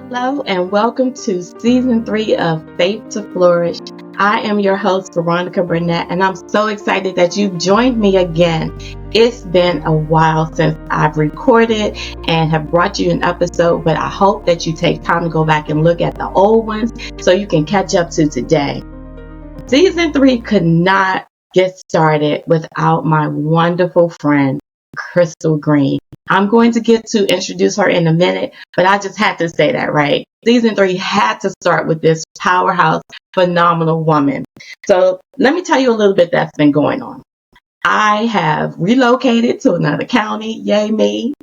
Hello and welcome to season 3 of Faith to Flourish. I am your host, Veronica Burnett, and I'm so excited that you've joined me again. It's been a while since I've recorded and have brought you an episode, but I hope that you take time to go back and look at the old ones so you can catch up to today. Season 3 could not get started without my wonderful friend, Crystal Green. I'm going to get to introduce her in a minute, but I just had to say that, right? Season 3 had to start with this powerhouse, phenomenal woman. So let me tell you a little bit that's been going on. I have relocated to another county. Yay me.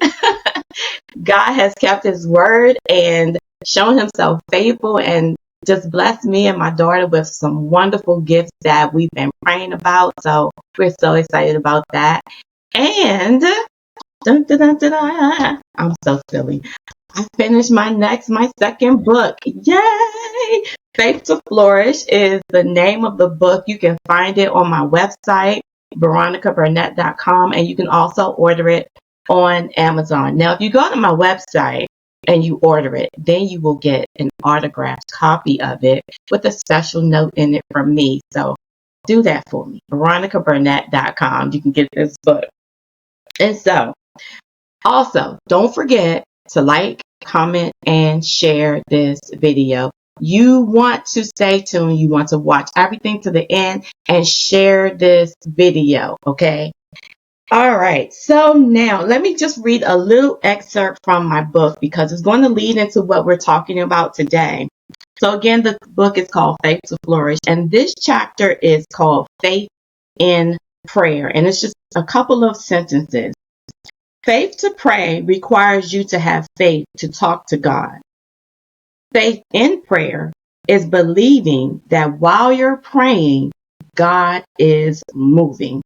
God has kept his word and shown himself faithful and just blessed me and my daughter with some wonderful gifts that we've been praying about. So we're so excited about that. And dun, dun, dun, dun, dun, I'm so silly. I finished my second book. Yay! Faith to Flourish is the name of the book. You can find it on my website, veronicaburnett.com, and you can also order it on Amazon. Now, if you go to my website and you order it, then you will get an autographed copy of it with a special note in it from me. So do that for me, veronicaburnett.com. You can get this book. And so, also, don't forget to like, comment, and share this video. You want to stay tuned. You want to watch everything to the end and share this video, okay? All right. So now let me just read a little excerpt from my book because it's going to lead into what we're talking about today. So again, the book is called Faith to Flourish, and this chapter is called Faith in Prayer, and it's just a couple of sentences. Faith to pray requires you to have faith to talk to God. Faith in prayer is believing that while you're praying, God is moving.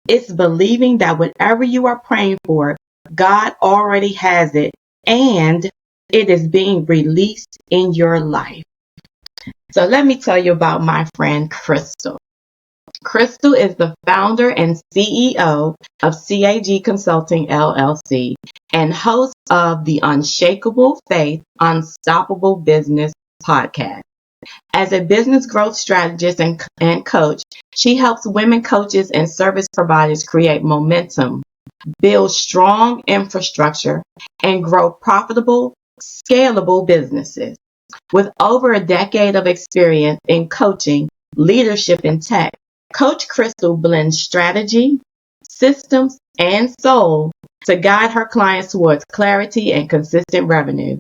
It's believing that whatever you are praying for, God already has it and it is being released in your life. So let me tell you about my friend Crystal. Crystal is the founder and CEO of CAG Consulting LLC and host of the Unshakable Faith, Unstoppable Business podcast. As a business growth strategist and coach, she helps women coaches and service providers create momentum, build strong infrastructure, and grow profitable, scalable businesses. With over a decade of experience in coaching, leadership, and tech, Coach Crystal blends strategy, systems, and soul to guide her clients towards clarity and consistent revenue.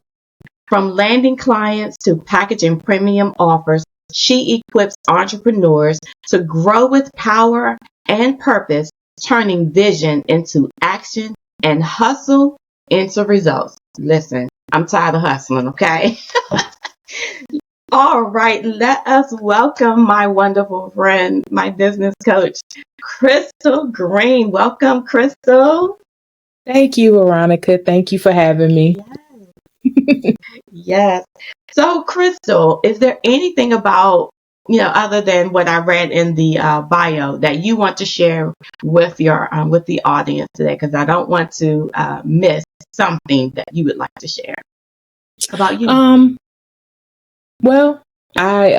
From landing clients to packaging premium offers, she equips entrepreneurs to grow with power and purpose, turning vision into action and hustle into results. Listen, I'm tired of hustling, okay? All right, let us welcome my wonderful friend, my business coach, Crystal Green. Welcome, Crystal. Thank you, Veronica. Thank you for having me. Yes. So, Crystal, is there anything about, other than what I read in the bio that you want to share with your with the audience today? Because I don't want to miss something that you would like to share about you. Well, I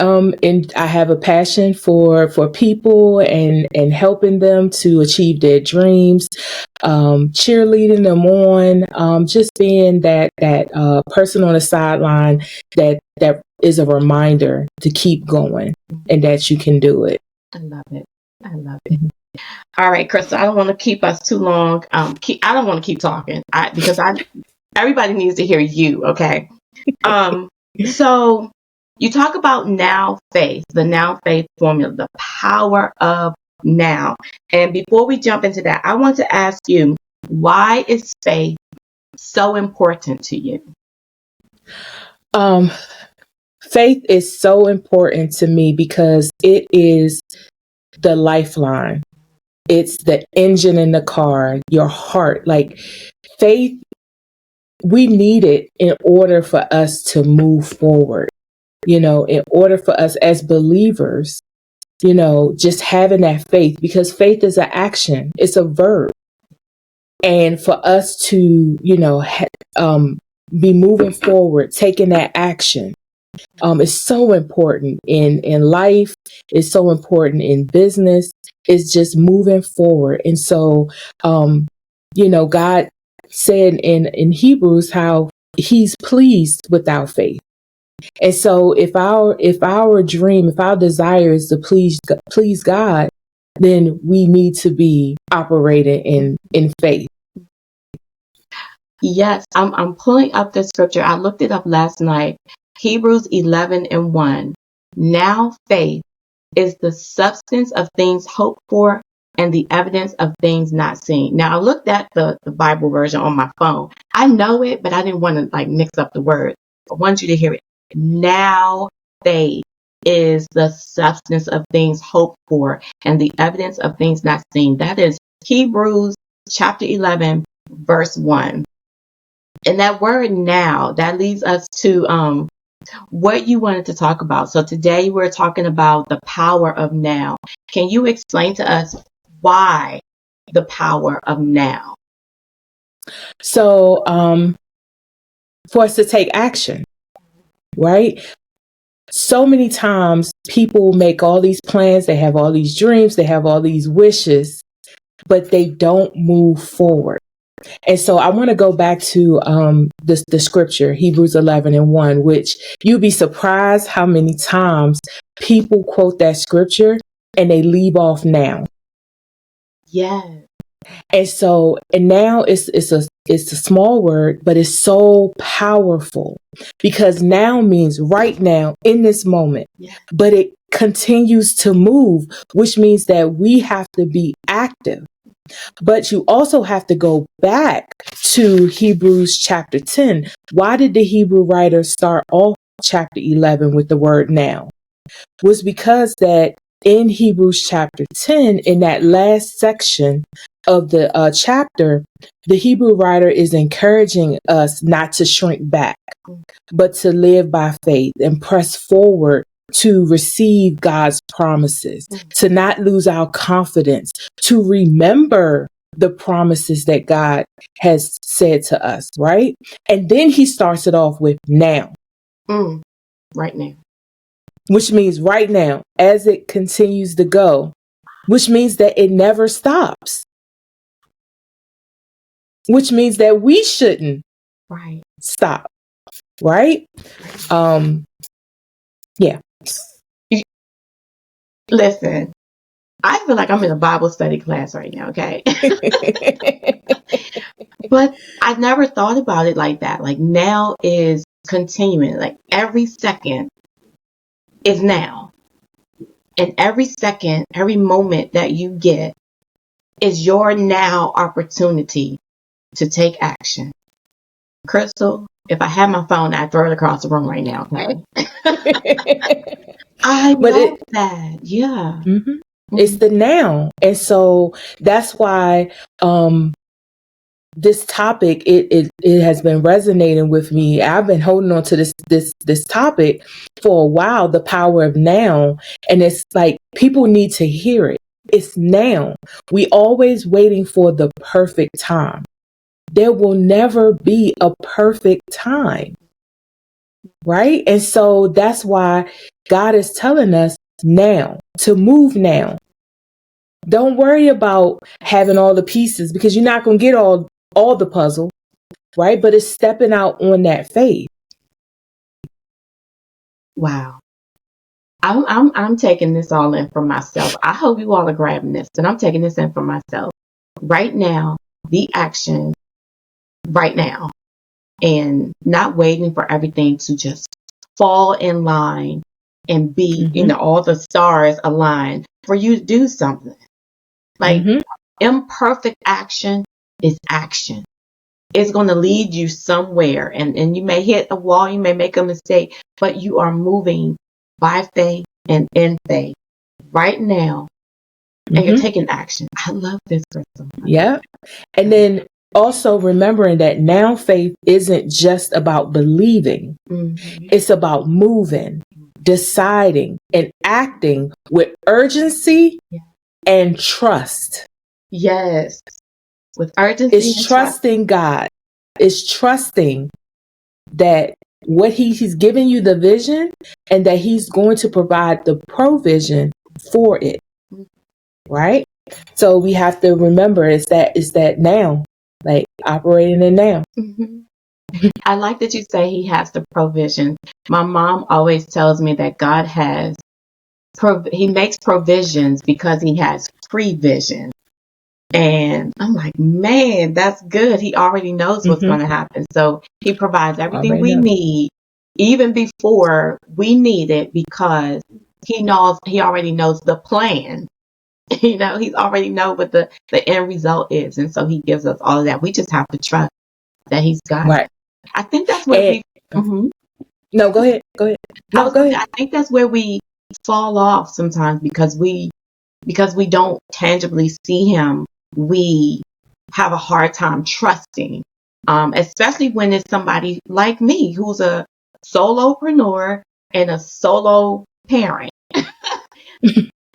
have a passion for people and helping them to achieve their dreams, cheerleading them on, just being that person on the sideline that is a reminder to keep going and that you can do it. I love it. I love it. All right, Crystal, I don't want to keep us too long. I don't want to keep talking because everybody needs to hear you. Okay. So you talk about now faith, the now faith formula, the power of now. And before we jump into that, I want to ask you, why is faith so important to you? Faith is so important to me because it is the lifeline. It's the engine in the car, your heart. Like faith, we need it in order for us to move forward. In order for us as believers, just having that faith, because faith is an action, it's a verb. And for us to, be moving forward, taking that action. It's so important in life. It's so important in business. It's just moving forward. And so, God said in Hebrews how he's pleased with our faith. And so if our dream, if our desire is to please God, then we need to be operating in faith. Yes, I'm pulling up the scripture. I looked it up last night. Hebrews 11:1. Now faith is the substance of things hoped for and the evidence of things not seen. Now I looked at the Bible version on my phone. I know it, but I didn't want to mix up the words. I want you to hear it. Now faith is the substance of things hoped for and the evidence of things not seen. That is Hebrews chapter 11, verse 1. And that word now, that leads us to what you wanted to talk about. So today we're talking about the power of now. Can you explain to us why the power of now? So for us to take action, right? So many times people make all these plans, they have all these dreams, they have all these wishes, but they don't move forward. And so I want to go back to the scripture, Hebrews 11:1, which you'd be surprised how many times people quote that scripture and they leave off now. Yes. And now it's a small word, but it's so powerful because now means right now in this moment, but it continues to move, which means that we have to be active. But you also have to go back to Hebrews chapter 10. Why did the Hebrew writer start off chapter 11 with the word now? Was because that in Hebrews chapter 10, in that last section of the chapter, the Hebrew writer is encouraging us not to shrink back, but to live by faith and press forward to receive God's promises, to not lose our confidence, to remember the promises that God has said to us, right? And then he starts it off with now. Right now. Which means right now, as it continues to go, which means that it never stops. Which means that we shouldn't stop, right? Yeah. Listen, I feel like I'm in a Bible study class right now, okay? But I never thought about it like that. Like now is continuing. Like every second is now. And every second, every moment that you get is your now opportunity to take action. Crystal, if I had my phone, I'd throw it across the room right now, okay? I love that. Yeah. Mm-hmm. It's the now. And so that's why this topic, it has been resonating with me. I've been holding on to this topic for a while, the power of now. And it's like people need to hear it. It's now. We always waiting for the perfect time. There will never be a perfect time. Right? And so that's why God is telling us now to move now. Don't worry about having all the pieces because you're not going to get all the puzzle, right? But it's stepping out on that faith. Wow. I'm taking this all in for myself. I hope you all are grabbing this, and I'm taking this in for myself. Right now, the action right now, and not waiting for everything to just fall in line and be, all the stars aligned for you to do something. Like imperfect action is action. It's going to lead you somewhere, and you may hit a wall, you may make a mistake, but you are moving by faith and in faith right now, and you're taking action. I love this, Crystal. Yeah. And then also remembering that now faith isn't just about believing. It's about moving, deciding, and acting with urgency and trust. Yes. With urgency. It's trusting God. It's trusting that what he's giving you the vision, and that he's going to provide the provision for it. Right? So we have to remember it's that now, like operating in now. I like that you say he has the provision. My mom always tells me that God has he makes provisions because he has prevision. And I'm like, man, that's good. He already knows what's going to happen. So he provides everything we need, even before we need it, because he already knows the plan. He's already know what the end result is. And so he gives us all of that. We just have to trust that he's got it. I think that's where No, go ahead. No, go ahead. I think that's where we fall off sometimes because we don't tangibly see him. We have a hard time trusting, especially when it's somebody like me who's a solopreneur and a solo parent.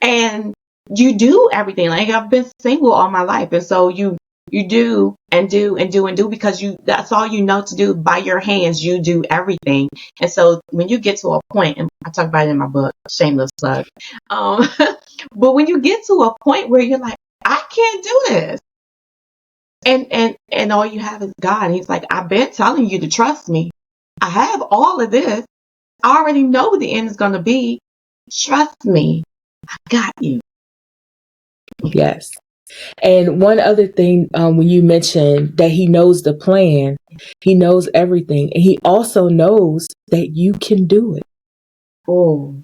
And you do everything. Like, I've been single all my life, and so you do and do and do and do because that's all you know to do. By your hands, you do everything. And so when you get to a point, and I talk about it in my book, shameless plug, but when you get to a point where you're like, I can't do this, and all you have is God. And he's like, I've been telling you to trust me. I have all of this. I already know what the end is going to be. Trust me. I got you. Yes. And one other thing, when you mentioned that he knows the plan, he knows everything, and he also knows that you can do it. Oh,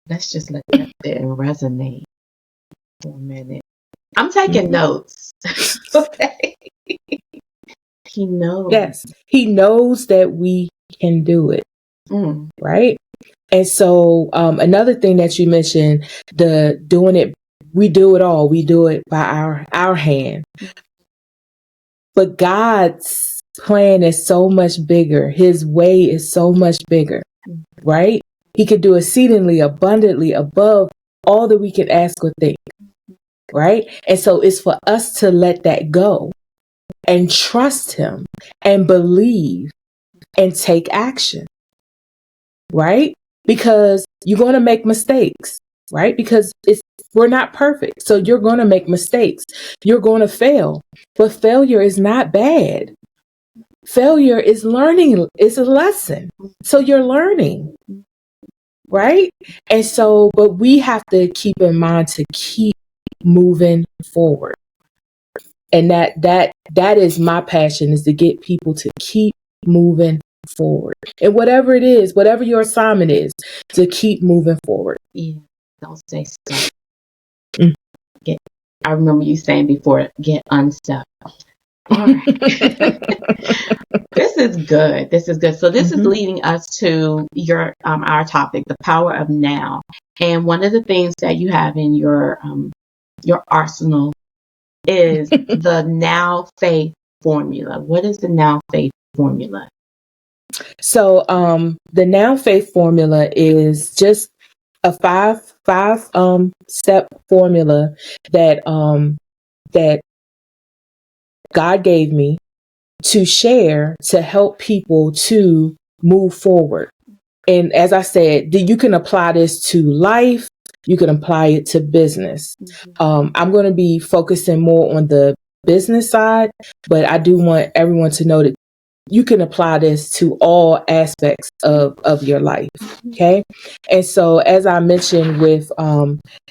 let's just let that sit and resonate for a minute. I'm taking notes. Okay. He knows. Yes, he knows that we can do it. Right? And so another thing that you mentioned, we do it all. We do it by our hand. But God's plan is so much bigger. His way is so much bigger, right? He could do exceedingly abundantly above all that we can ask or think, right? And so it's for us to let that go and trust him and believe and take action, right? Because you're going to make mistakes, right? Because we're not perfect. So you're going to make mistakes. You're going to fail. But failure is not bad. Failure is learning. It's a lesson. So you're learning, right? And so, but we have to keep in mind to keep moving forward. And that is my passion, is to get people to keep moving forward. And whatever it is, whatever your assignment is, to keep moving forward. Yeah. Don't stay stuck. I remember you saying before, get unstuck. All right. This is good. So this is leading us to our topic, the power of now. And one of the things that you have in your arsenal is the now faith formula. What is the now faith formula? So the now faith formula is just a five step formula that God gave me to share to help people to move forward. And as I said, you can apply this to life. You can apply it to business. I'm going to be focusing more on the business side, but I do want everyone to know that you can apply this to all aspects of your life. Okay. And so, as I mentioned with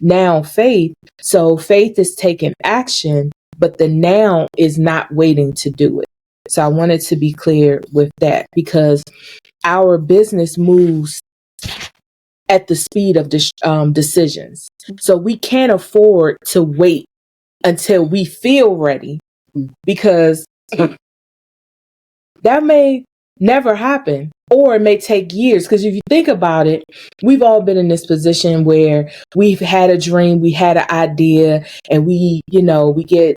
now faith, so faith is taking action, but the now is not waiting to do it. So I wanted to be clear with that, because our business moves at the speed of decisions. So we can't afford to wait until we feel ready, because that may never happen, or it may take years. Because if you think about it, we've all been in this position where we've had a dream, we had an idea, and we get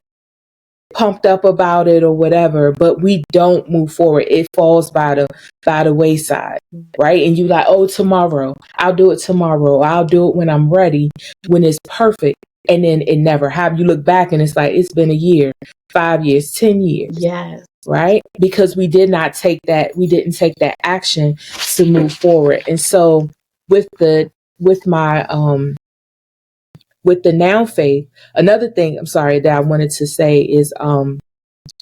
pumped up about it or whatever, but we don't move forward. It falls by the wayside, right? And you like, oh, tomorrow, I'll do it tomorrow. I'll do it when I'm ready, when it's perfect. And then it never happened. You look back and it's like, it's been a year, 5 years, 10 years. Yes. right? Because we didn't take that action to move forward. And so with the now faith, another thing that I wanted to say is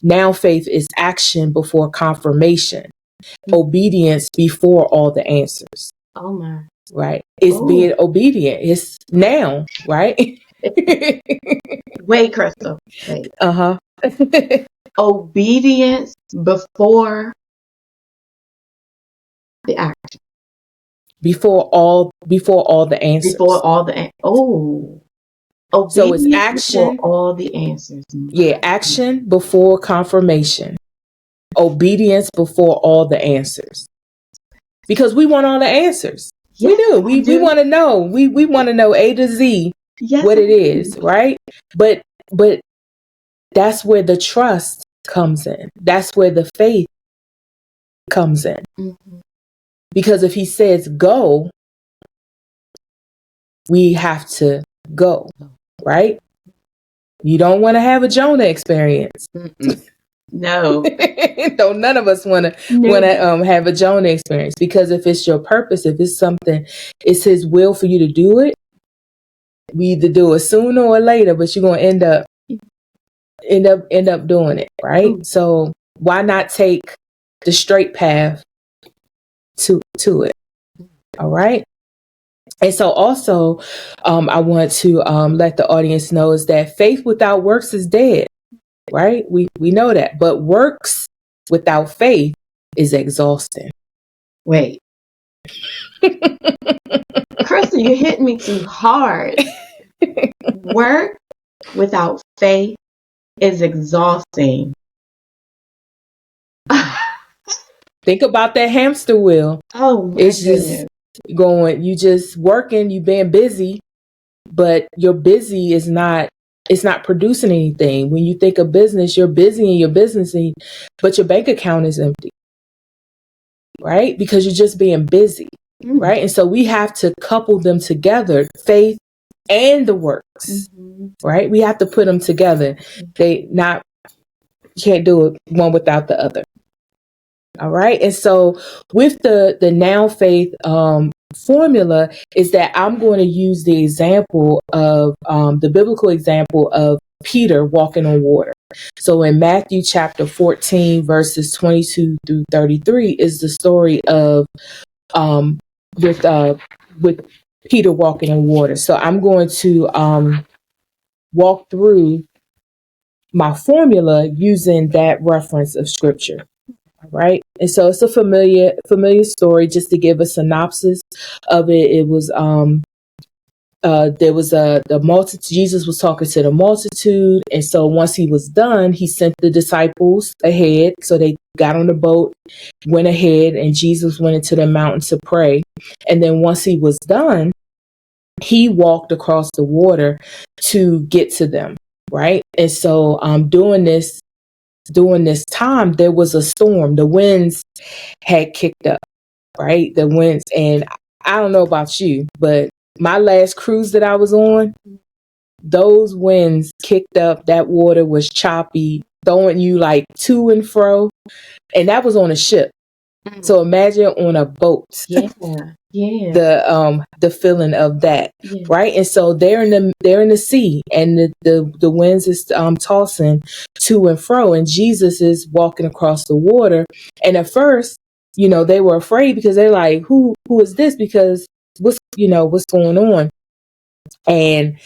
now faith is action before confirmation, obedience before all the answers. Oh my. Right. It's being obedient. It's now, right? Wait, Crystal. Wait. Uh-huh. Obedience before the action. Before all the answers. Before all the obedience so it's action before all the answers. Yeah, action before confirmation. Obedience before all the answers. Because we want all the answers. Yes, we do. We want to know. We want to know A to Z what it is, right? But that's where the trust comes in. That's where the faith comes in. Mm-hmm. Because if he says go, we have to go, right? You don't want to have a Jonah experience. No. Don't none of us want to have a Jonah experience, because if it's your purpose, if it's something, it's his will for you to do it. We either do it sooner or later, but you're going to end up doing it, right? Mm. So why not take the straight path to it? All right. And so also, I want to let the audience know is that faith without works is dead, right? We know that, but works without faith is exhausting. Wait. Crystal, you hit me too hard. Work without faith is exhausting. Think about that hamster wheel. Oh my It's just going, you just working, you being busy, but your busy is not, it's not producing anything. When you think of business, you're busy in your business, but your bank account is empty, right? Because you're just being busy, right? And so we have to couple them together, faith and the works, right? We have to put them together. You can't do it one without the other. All right. And so with the now faith formula is that I'm going to use the example of the biblical example of Peter walking on water. So in Matthew chapter 14, verses 22 through 33 is the story of with Peter walking on water. So I'm going to walk through my formula using that reference of scripture. Right. And so it's a familiar story. Just to give a synopsis of it, it was there was the multitude. Jesus was talking to the multitude. And so once he was done, he sent the disciples ahead. So they got on the boat, went ahead, and Jesus went into the mountain to pray. And then once he was done, he walked across the water to get to them. Right. And so during this time, there was a storm. The winds had kicked up, right? The winds. And I don't know about you, but my last cruise that I was on, those winds kicked up. That water was choppy, throwing you like to and fro. And that was on a ship. So imagine on a boat. Yeah. The feeling of that, right? And so they're in the sea, and the winds is tossing to and fro, and Jesus is walking across the water. And at first, they were afraid, because they're like, who is this? Because what's going on? And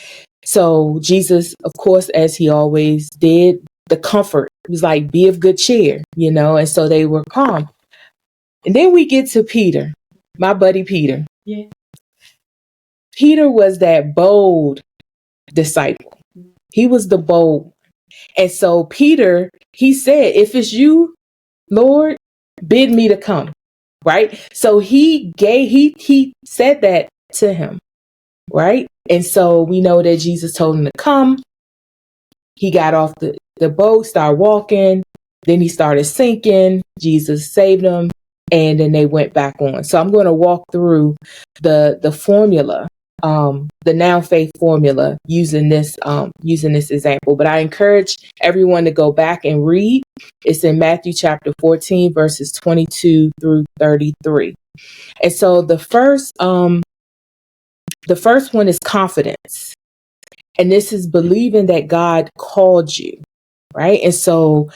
so Jesus, of course, as he always did, the comfort was like, be of good cheer, and so they were calm. And then we get to Peter, my buddy Peter. Yeah. Peter was that bold disciple. He was the bold. And so Peter, he said, if it's you, Lord, bid me to come. Right. So he said that to him. Right. And so we know that Jesus told him to come. He got off the boat, started walking. Then he started sinking. Jesus saved him. And then they went back on. So I'm going to walk through the formula, the now faith formula using this example. But I encourage everyone to go back and read It's in Matthew chapter 14, verses 22 through 33. And so the first one is confidence. And this is believing that God called you, right? And so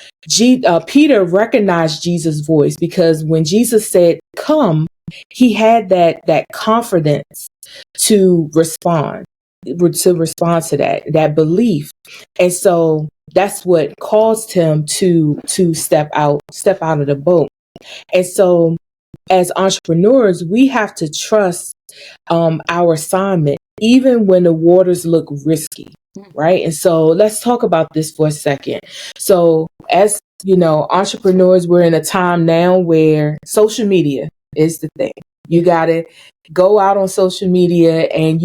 Peter recognized Jesus' voice, because when Jesus said, come, he had that confidence to respond to that belief. And so that's what caused him to step out of the boat. And so as entrepreneurs, we have to trust our assignment, even when the waters look risky, right? And so let's talk about this for a second. So as you know, entrepreneurs, we're in a time now where social media is the thing. You got to go out on social media, and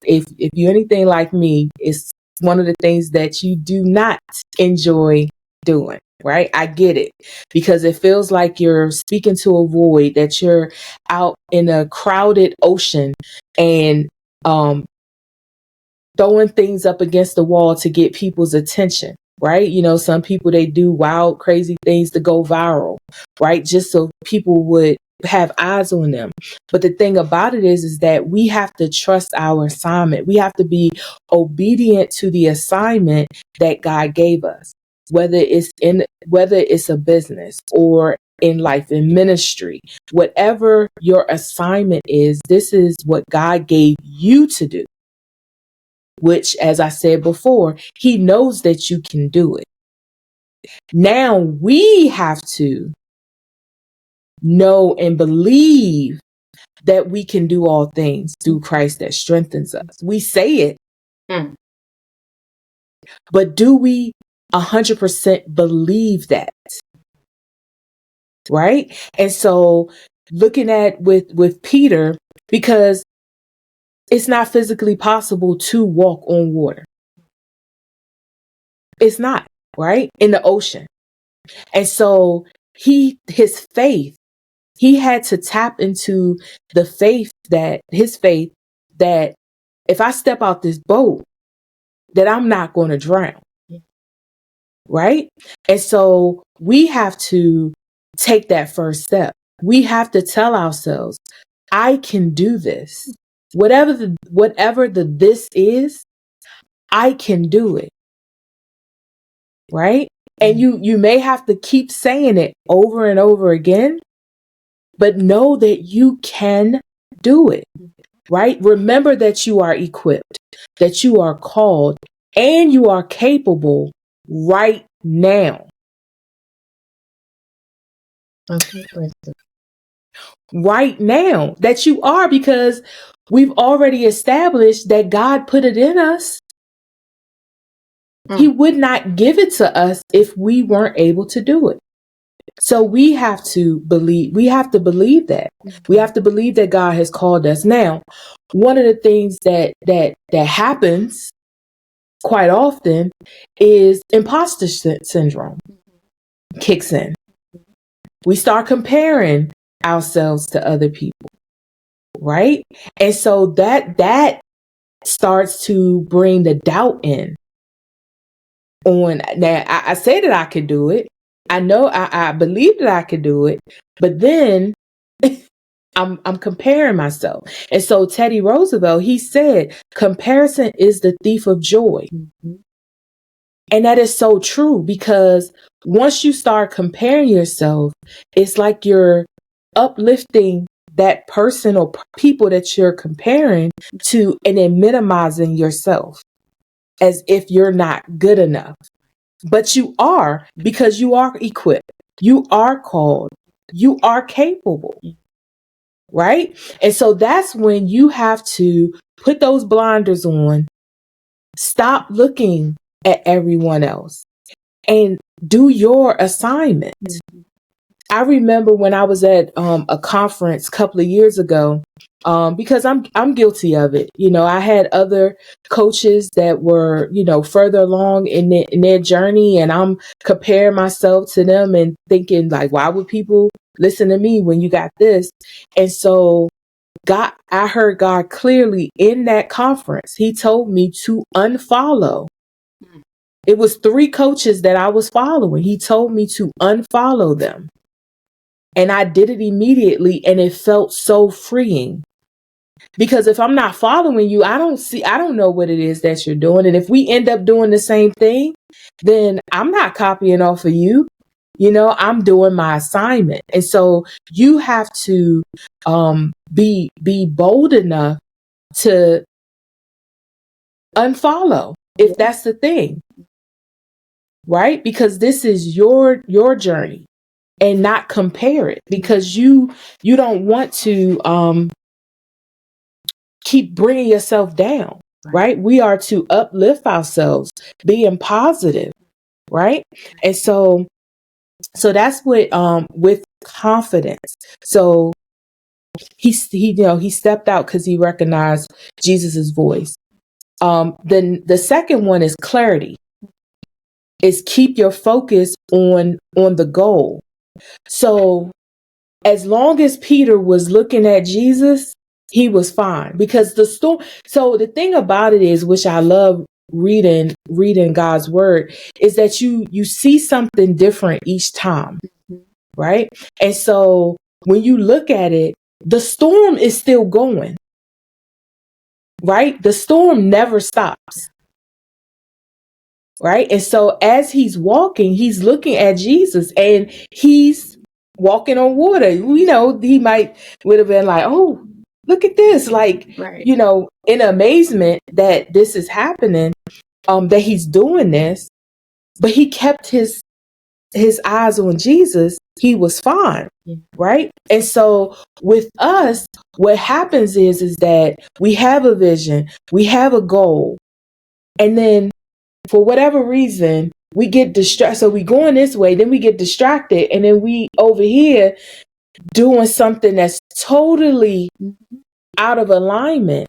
if you're anything like me, it's one of the things that you do not enjoy doing. Right? I get it, because it feels like you're speaking to a void, that you're out in a crowded ocean and throwing things up against the wall to get people's attention. Right? You know, some people, they do wild, crazy things to go viral, right? Just so people would have eyes on them. But the thing about it is that we have to trust our assignment. We have to be obedient to the assignment that God gave us, whether it's a business or in life, in ministry, whatever your assignment is, this is what God gave you to do, which, as I said before, he knows that you can do it. Now we have to know and believe that we can do all things through Christ that strengthens us. We say it, but do we 100% believe that? Right? And so looking at with Peter, because it's not physically possible to walk on water. It's not, right? In the ocean. And so his faith, he had to tap into his faith that if I step out this boat, that I'm not going to drown. Right? And so we have to take that first step. We have to tell ourselves, I can do this. Whatever the this is, I can do it. Right? And you may have to keep saying it over and over again, but know that you can do it. Right? Remember that you are equipped, that you are called, and you are capable right now. Okay, right now, that you are, because we've already established that God put it in us. He would not give it to us if we weren't able to do it. So we have to believe that. We have to believe that God has called us. Now, one of the things that happens quite often is imposter syndrome kicks in. We start comparing ourselves to other people, right? And so that starts to bring the doubt in on. Now, I say that I could do it. I know I believe that I could do it, but then I'm comparing myself. And so Teddy Roosevelt, he said, comparison is the thief of joy. And that is so true, because once you start comparing yourself, it's like you're uplifting that person or people that you're comparing to, and then minimizing yourself as if you're not good enough. But you are, because you are equipped, you are called, you are capable. Right? And so that's when you have to put those blinders on, stop looking at everyone else, and do your assignment. I remember when I was at a conference a couple of years ago, because I'm guilty of it. You know, I had other coaches that were, you know, further along in their journey, and I'm comparing myself to them and thinking, like, why would people listen to me when you got this? And so I heard God clearly in that conference. He told me to unfollow It was 3 coaches that I was following. He told me to unfollow them. And I did it immediately, and it felt so freeing. Because if I'm not following you, I don't know what it is that you're doing. And if we end up doing the same thing, then I'm not copying off of you. I'm doing my assignment. And so you have to be bold enough to unfollow if that's the thing. Right? Because this is your journey, and not compare it, because you don't want to keep bringing yourself down, right? We are to uplift ourselves, being positive, right? And so that's what with confidence. So he stepped out because he recognized Jesus's voice. Then the second one is clarity. Is keep your focus on the goal. So as long as Peter was looking at Jesus, he was fine, because the storm. So the thing about it is, which I love reading God's word, is that you see something different each time, right? And so when you look at it, the storm is still going, right? The storm never stops, right? And so as he's walking, he's looking at Jesus, and he's walking on water. He would have been like, oh, look at this, like, right. In amazement that this is happening, that he's doing this, but he kept his eyes on Jesus. He was fine, right? And so with us, what happens is that we have a vision, we have a goal, and then for whatever reason, we get distracted. So we going this way, then we get distracted, and then we over here doing something that's totally out of alignment,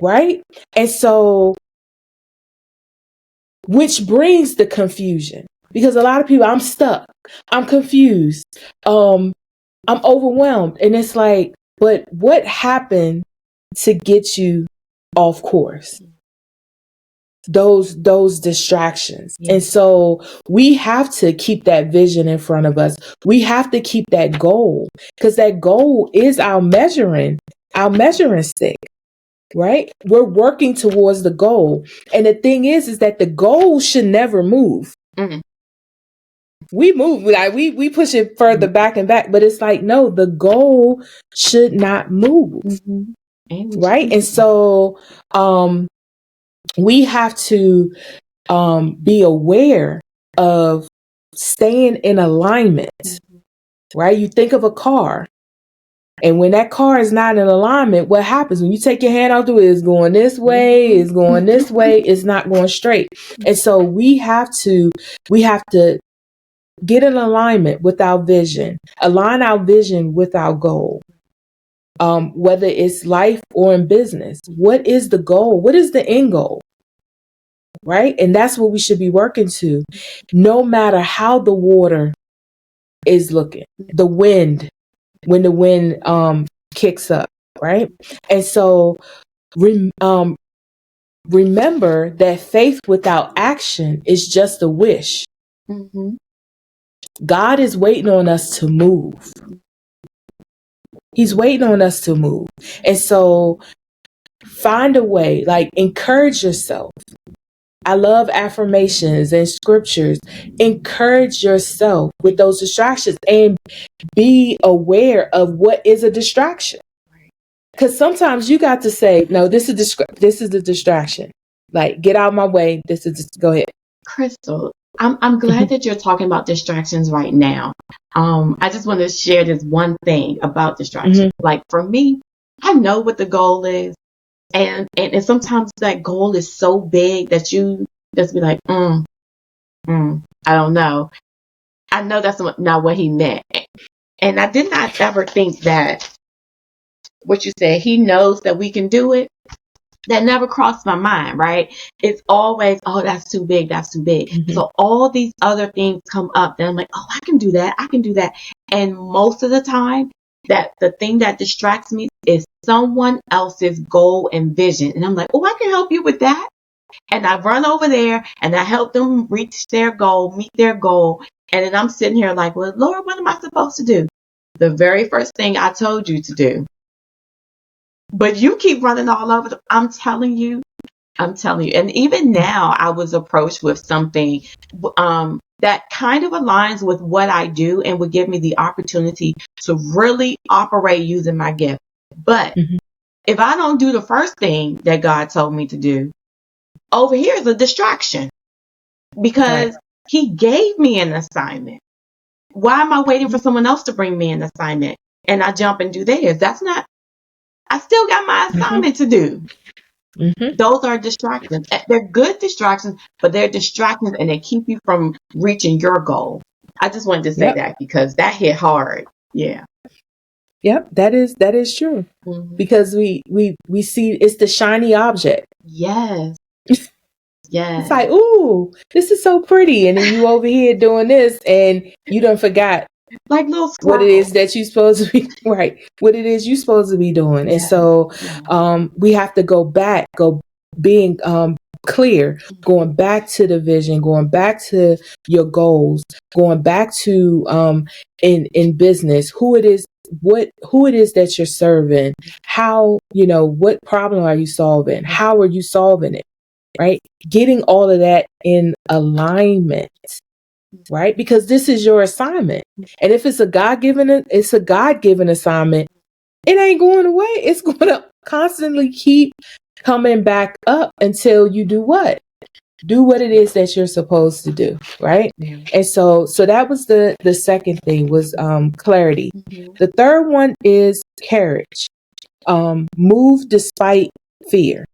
right? And so, which brings the confusion, because a lot of people, I'm stuck, I'm confused, I'm overwhelmed, and it's like, but what happened to get you off course? Those distractions. And so we have to keep that vision in front of us. We have to keep that goal, because that goal is our measuring stick, right? We're working towards the goal. And the thing is that the goal should never move. Mm-hmm. We move, like we push it further back and back, but it's like, no, the goal should not move. Mm-hmm. Right? And so we have to be aware of staying in alignment, right? You think of a car, and when that car is not in alignment, what happens when you take your hand out the wheel? It's going this way, it's going this way, it's not going straight. And so we have to get in alignment with our vision, align our vision with our goal. Whether it's life or in business, what is the goal? What is the end goal? Right? And that's what we should be working to, no matter how the water is looking, the wind, when the wind kicks up, right? And so remember that faith without action is just a wish. Mm-hmm. God is waiting on us to move. He's waiting on us to move. And so find a way, like, encourage yourself. I love affirmations and scriptures. Encourage yourself with those distractions, and be aware of what is a distraction. Because sometimes you got to say, no, this is the distraction. Like, get out of my way. Go ahead. Crystal, I'm glad that you're talking about distractions right now. I just want to share this one thing about distractions. Mm-hmm. Like, for me, I know what the goal is. And sometimes that goal is so big that you just be like, I don't know. I know that's not what he meant. And I did not ever think that what you said, he knows that we can do it. That never crossed my mind, right? It's always, oh, that's too big. That's too big. Mm-hmm. So all these other things come up. Then I'm like, oh, I can do that. I can do that. And most of the time, that the thing that distracts me is someone else's goal and vision. And I'm like, oh, I can help you with that. And I run over there and I help them reach their goal, meet their goal. And then I'm sitting here like, well, Lord, what am I supposed to do? The very first thing I told you to do. But you keep running all over. I'm telling you. And even now I was approached with something that kind of aligns with what I do and would give me the opportunity to really operate using my gift. But if I don't do the first thing that God told me to do, over here is a distraction because He gave me an assignment. Why am I waiting for someone else to bring me an assignment and I jump and do theirs? That's not, I still got my assignment to do. Those are distractions. They're good distractions, but they're distractions and they keep you from reaching your goal. I just wanted to say that because that hit hard. Yeah. Yep, that is true. Because we see it's the shiny object. Yes. Yes. It's like, ooh, this is so pretty. And then you over here doing this and you done forgot like little what it is that you're supposed to be what it is you're supposed to be doing. Yeah. And so we have to go being clear, going back to the vision, going back to your goals, going back to in business, who it is that you're serving, how, what problem are you solving, how are you solving it, right? Getting all of that in alignment, right? Because this is your assignment. And if it's a God-given assignment, it ain't going away. It's going to constantly keep coming back up until you do what? Do what it is that you're supposed to do, right? Yeah. And so that was the second thing was clarity. The third one is courage. Move despite fear.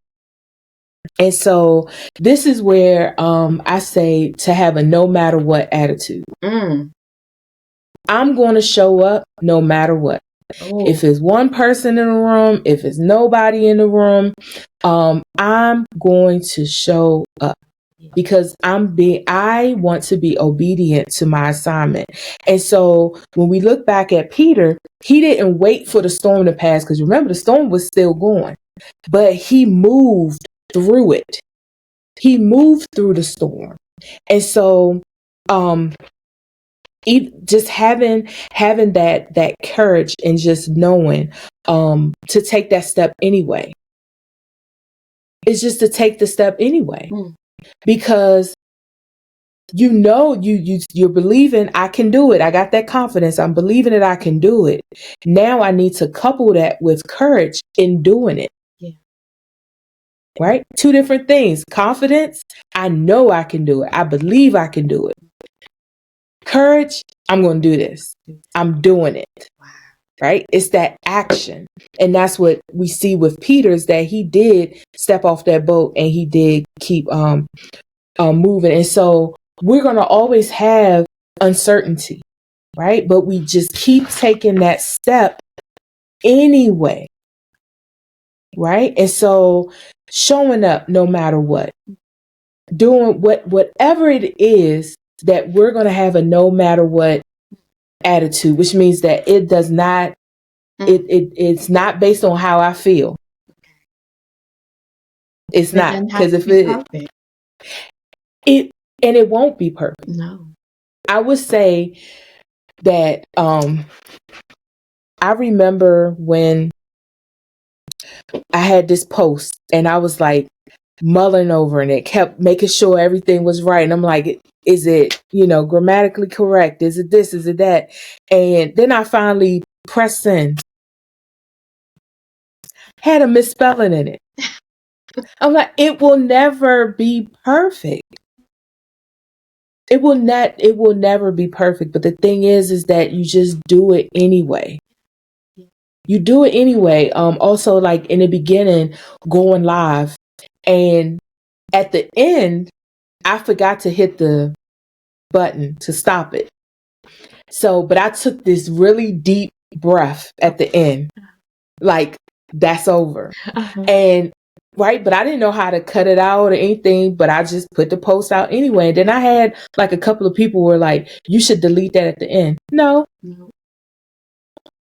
And so this is where I say to have a no matter what attitude. I'm going to show up no matter what. Oh. If it's one person in the room, if it's nobody in the room, I'm going to show up because I want to be obedient to my assignment. And so when we look back at Peter, he didn't wait for the storm to pass because remember the storm was still going, but he moved through it. He moved through the storm. And so, just having that courage and just knowing, to take that step anyway. It's just to take the step anyway, because you're believing I can do it. I got that confidence. I'm believing that I can do it. Now I need to couple that with courage in doing it. Right? Two different things. Confidence, I know I can do it. I believe I can do it. Courage, I'm going to do this. I'm doing it. Right? It's that action. And that's what we see with Peter is that he did step off that boat and he did keep moving. And so we're going to always have uncertainty, right? But we just keep taking that step anyway. Right? And so showing up no matter what, doing whatever it is that we're going to have a no matter what attitude, which means that it does not, it's not based on how I feel. It's not, because if it won't be perfect. No. I would say that I remember when I had this post and I was like mulling over and it kept making sure everything was right. And I'm like, is it, grammatically correct? Is it this? Is it that? And then I finally pressed send. Had a misspelling in it. I'm like, it will never be perfect. It will never be perfect. But the thing is that you just do it anyway. You do it anyway. Also, like in the beginning, going live. And at the end, I forgot to hit the button to stop it. So, but I took this really deep breath at the end. Like, that's over. And right, but I didn't know how to cut it out or anything, but I just put the post out anyway. And then I had like a couple of people were like, you should delete that at the end. No.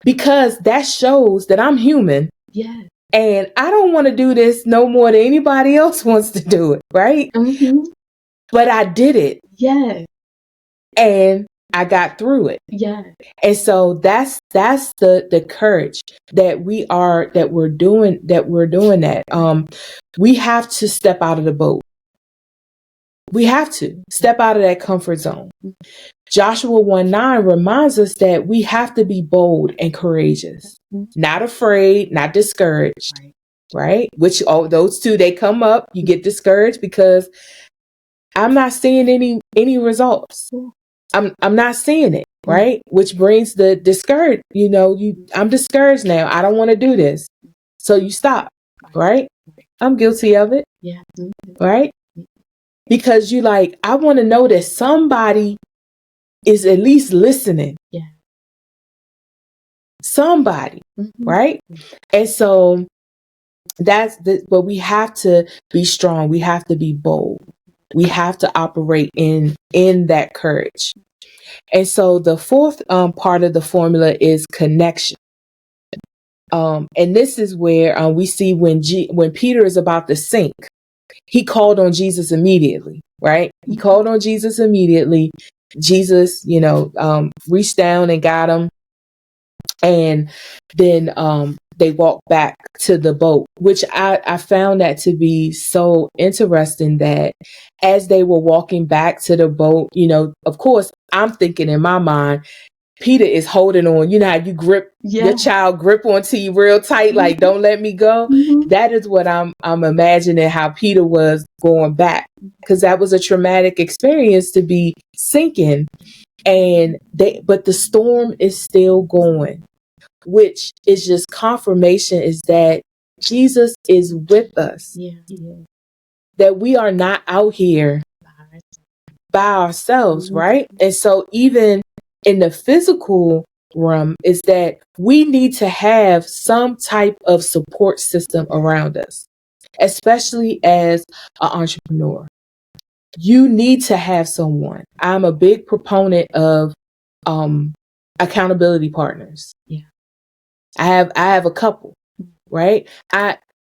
Because that shows that I'm human. Yeah. And I don't want to do this no more than anybody else wants to do it, right? Mm-hmm. But I did it. Yes. And I got through it. Yes. And so that's the courage that we're doing that. We have to step out of the boat. We have to step out of that comfort zone. Joshua 1:9 reminds us that we have to be bold and courageous, not afraid, not discouraged, right? Which those two, they come up. You get discouraged because I'm not seeing any results. I'm not seeing it, right? Which brings the discouraged. I'm discouraged now. I don't want to do this. So you stop, right? I'm guilty of it. Yeah. Right? Because I want to know that somebody is at least listening. Yeah. Somebody, right? And so but we have to be strong. We have to be bold. We have to operate in that courage. And so the fourth part of the formula is connection. And this is where we see when Peter is about to sink, he called on Jesus immediately, right? He called on Jesus immediately. Jesus, reached down and got him. And then they walked back to the boat, which I found that to be so interesting, that as they were walking back to the boat, of course, I'm thinking in my mind, Peter is holding on. You know how you grip your child, grip onto you real tight, like, don't let me go. That is what I'm imagining how Peter was going back, because that was a traumatic experience to be sinking. But the storm is still going, which is just confirmation is that Jesus is with us. That we are not out here by ourselves, right? And so even in the physical realm is that we need to have some type of support system around us, especially as an entrepreneur. You need to have someone. I'm a big proponent of accountability partners. Yeah. I have a couple, right?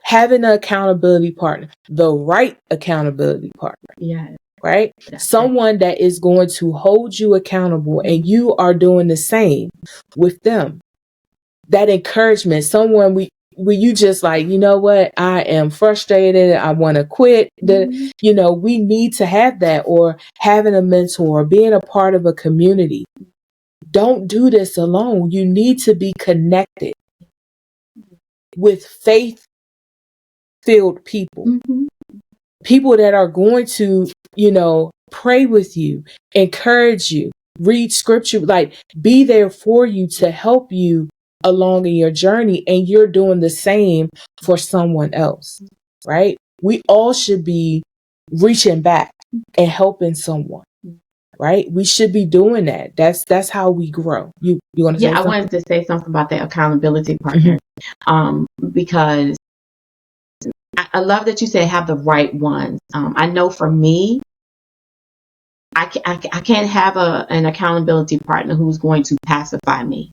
Having an accountability partner, the right accountability partner. Yeah. Right? Someone that is going to hold you accountable and you are doing the same with them. That encouragement, someone where you just like, you know what, I am frustrated, I want to quit. We need to have that, or having a mentor, being a part of a community. Don't do this alone. You need to be connected with faith-filled people. People that are going to, pray with you, encourage you, read scripture, be there for you to help you along in your journey. And you're doing the same for someone else, right? We all should be reaching back and helping someone, right? We should be doing that. That's how we grow. You want to say something? I wanted to say something about the accountability partner, because I love that you say have the right ones. I know for me, I can't have an accountability partner who's going to pacify me.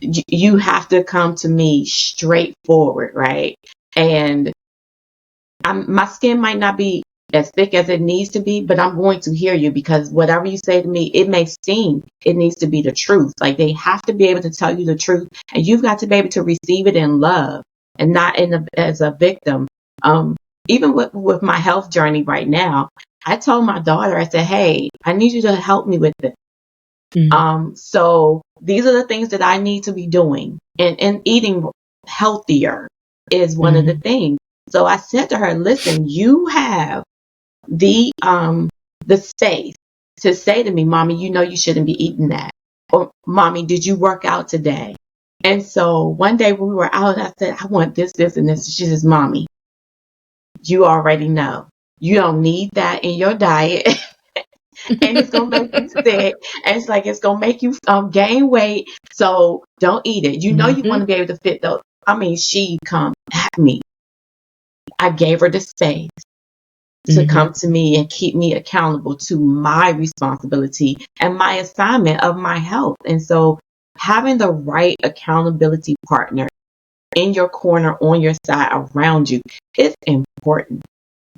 You have to come to me straightforward, right? And my skin might not be as thick as it needs to be, but I'm going to hear you, because whatever you say to me, it may seem it needs to be the truth. Like, they have to be able to tell you the truth, and you've got to be able to receive it in love and not as a victim. Even with my health journey right now, I told my daughter, I said, hey, I need you to help me with this. So these are the things that I need to be doing, and eating healthier is one of the things. So I said to her, listen, you have the space to say to me, mommy, you shouldn't be eating that. Or, mommy, did you work out today? And so one day when we were out, I said, I want this, and this. She says, mommy, you already know. You don't need that in your diet. And it's going to make you sick. And it's going to make you gain weight. So don't eat it. You want to be able to fit those. She come at me. I gave her the space to come to me and keep me accountable to my responsibility and my assignment of my health. And so having the right accountability partner in your corner, on your side, around you. It's important.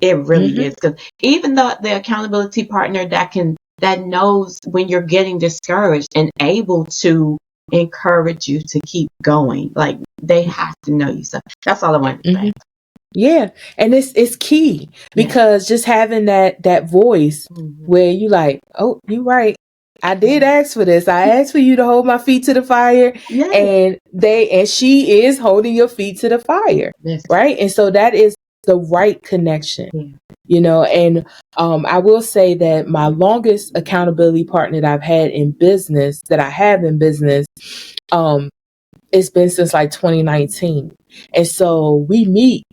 It really Mm-hmm. is. Because even the accountability partner that knows when you're getting discouraged and able to encourage you to keep going. Like, they have to know you. So that's all I wanted to say. Yeah. And it's key because just having that voice where you like, oh, you right. I did ask for this. I asked for you to hold my feet to the fire. And she is holding your feet to the fire. Right. And so that is the right connection. You know, and I will say that my longest accountability partner that I've had in business, it's been since like 2019. And so we meet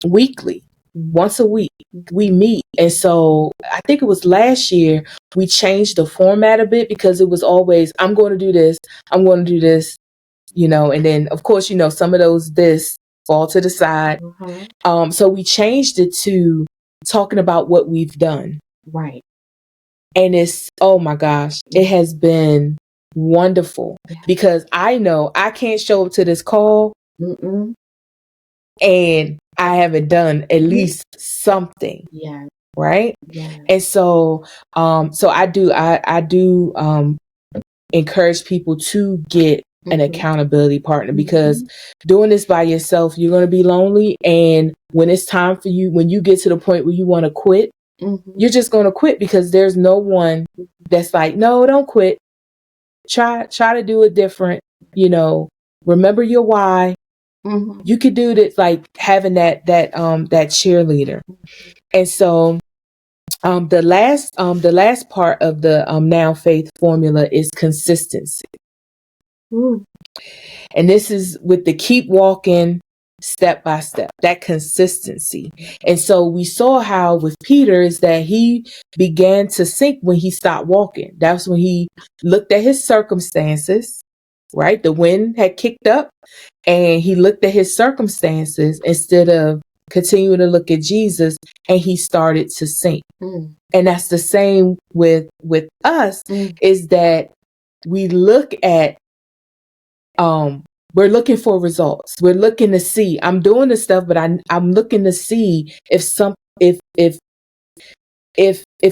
weekly, once a week. We meet. And so I think it was last year we changed the format a bit because it was always, I'm going to do this, I'm going to do this, you know, and then of course, you know, some of those this fall to the side. So we changed it to talking about what we've done. Right. And it's, oh my gosh, it has been wonderful because I know I can't show up to this call and I haven't done at least something. Yeah. Right. Yeah. And so, I do encourage people to get an accountability partner because doing this by yourself, you're going to be lonely. And when it's time for you, when you get to the point where you want to quit, you're just going to quit because there's no one that's like, no, don't quit. Try to do it different. You know, remember your why. You could do this, like having that cheerleader. And so the last part of the Now Faith formula is consistency. And this is with the keep walking step by step, that consistency. And so we saw how with Peter is that he began to sink when he stopped walking. That's when he looked at his circumstances, right? The wind had kicked up and he looked at his circumstances instead of continuing to look at Jesus, and he started to sink. And that's the same with us, is that we look at we're looking for results. We're looking to see. I'm doing this stuff, but I'm looking to see if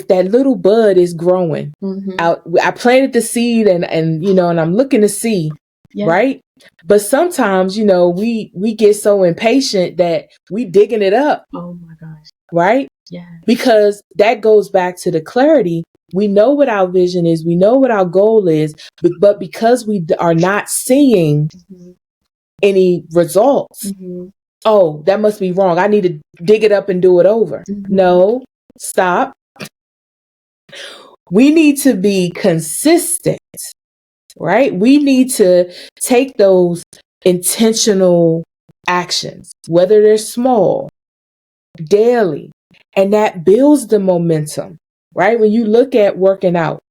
that little bud is growing. I planted the seed and you know, and I'm looking to see, right? But sometimes, you know, we get so impatient that we digging it up. Oh my gosh. Right? Yeah. Because that goes back to the clarity. We know what our vision is. We know what our goal is, but because we are not seeing any results, oh, that must be wrong. I need to dig it up and do it over. No, stop. We need to be consistent, right? We need to take those intentional actions, whether they're small, daily, and that builds the momentum, right? When you look at working out,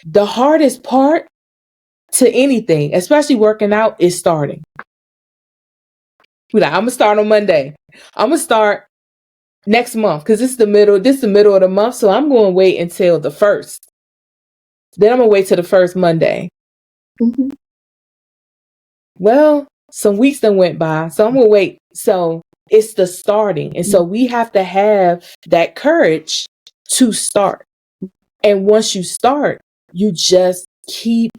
the hardest part to anything, especially working out, is starting. We're like, I'm gonna start on Monday. I'm gonna start next month because this is the middle of the month, so I'm going to wait until the 1st. Then I'm gonna wait till the first Monday. Well, some weeks then went by, so I'm gonna wait. So it's the starting, and so we have to have that courage to start. And once you start, you just keep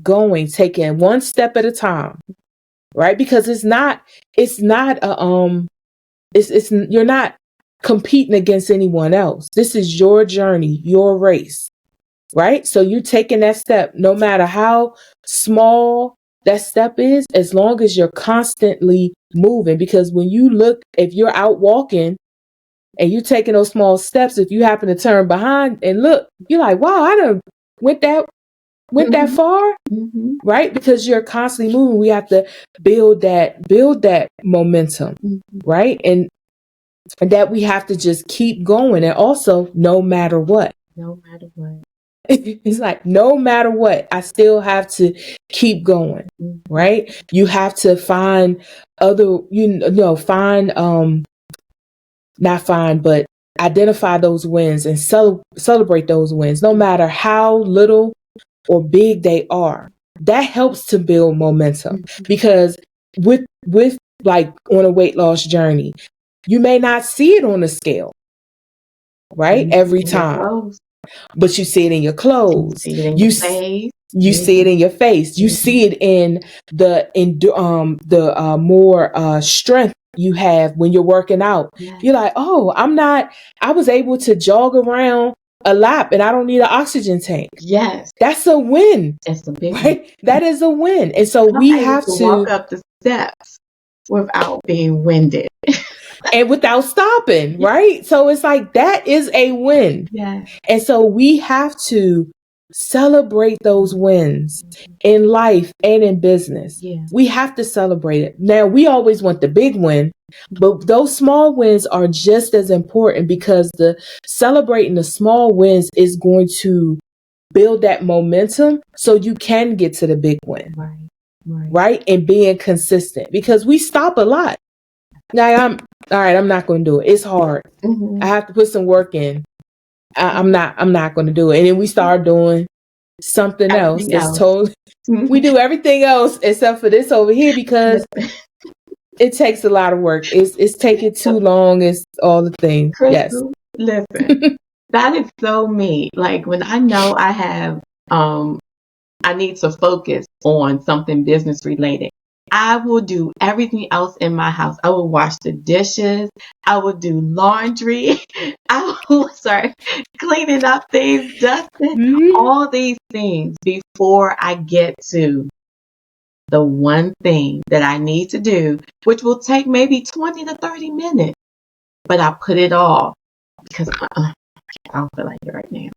going, taking one step at a time, right? Because it's not you're not competing against anyone else. This is your journey, your race, right? So you're taking that step, no matter how small that step is, as long as you're constantly moving. Because when you look, if you're out walking and you're taking those small steps, if you happen to turn behind and look, you're like, wow, I done went that far, right? Because you're constantly moving. We have to build that momentum, right? And that we have to just keep going. And also, no matter what. It's like, no matter what, I still have to keep going, right? You have to find but identify those wins and celebrate those wins, no matter how little or big they are. That helps to build momentum because with like on a weight loss journey, you may not see it on the scale, right? Every time. But you see it in your clothes. You see it in your face. You see it in your face. You see it in the more strength you have when you're working out. Yes. You're like, oh, I was able to jog around a lap and I don't need an oxygen tank. Yes. That's a win. It's a big right? win. That is a win. And so we have to walk up the steps without being winded. and without stopping, right? So it's like that is a win. Yes. And so we have to celebrate those wins in life and in business. Yeah. We have to celebrate it. Now, we always want the big win, but those small wins are just as important because the celebrating the small wins is going to build that momentum so you can get to the big win. Right? And being consistent because we stop a lot. Now, I'm not going to do it. It's hard. Mm-hmm. I have to put some work in. I'm not going to do it. And then we start doing something else. That's totally, we do everything else except for this over here because it takes a lot of work. It's taking too long. It's all the things. Crystal, yes. Listen, that is so me. Like when I know I have, I need to focus on something business related, I will do everything else in my house. I will wash the dishes. I will do laundry. I will start cleaning up things, dusting, all these things before I get to the one thing that I need to do, which will take maybe 20 to 30 minutes. But I put it off because I don't feel like it right now.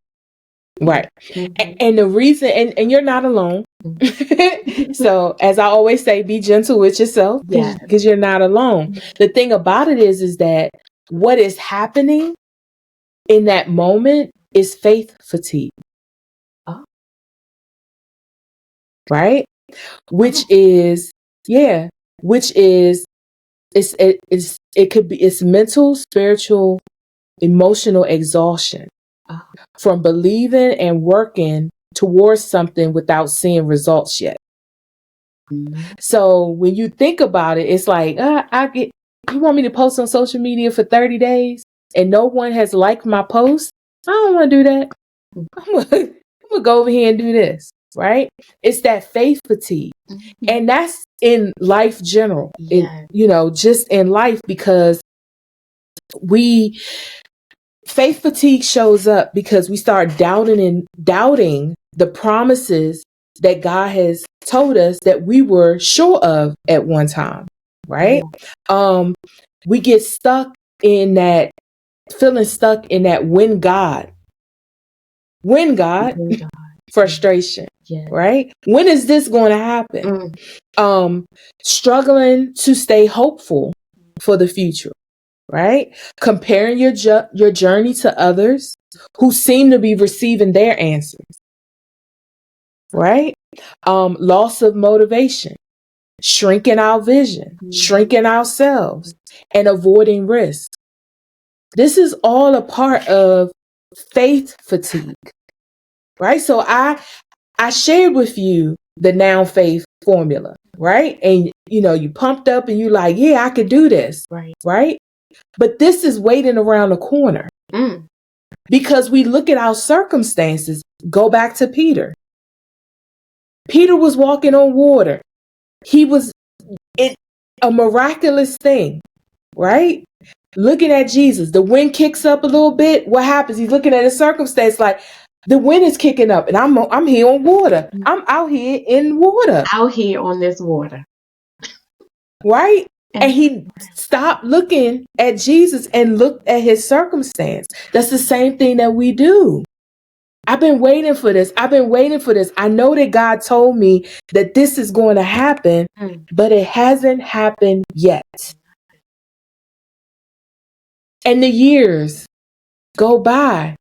Right. Mm-hmm. And the reason, and you're not alone. Mm-hmm. So as I always say, be gentle with yourself because you're not alone. Mm-hmm. The thing about it is that what is happening in that moment is faith fatigue. Oh. Right? Which is it could be, it's mental, spiritual, emotional exhaustion. From believing and working towards something without seeing results yet. Mm-hmm. So when you think about it, it's like, you want me to post on social media for 30 days and no one has liked my post? I don't want to do that. I'm going to go over here and do this, right? It's that faith fatigue. Mm-hmm. And that's in life general, just in life because faith fatigue shows up because we start doubting the promises that God has told us that we were sure of at one time, right? Yeah. We get feeling stuck in that when God frustration, right? When is this going to happen? Struggling to stay hopeful for the future. Right? Comparing your journey to others who seem to be receiving their answers. Right? Loss of motivation, shrinking our vision, shrinking ourselves, and avoiding risk. This is all a part of faith fatigue. Right? So I shared with you the noun faith formula, right? And you pumped up and you like, yeah, I could do this. Right? But this is waiting around the corner because we look at our circumstances. Go back to Peter. Peter was walking on water. He was a miraculous thing, right? Looking at Jesus, the wind kicks up a little bit. What happens? He's looking at his circumstance like the wind is kicking up and I'm here on water. I'm out here in water. Out here on this water. Right? And he stopped looking at Jesus and looked at his circumstance. That's the same thing that we do. I've been waiting for this. I know that God told me that this is going to happen, but it hasn't happened yet. And the years go by.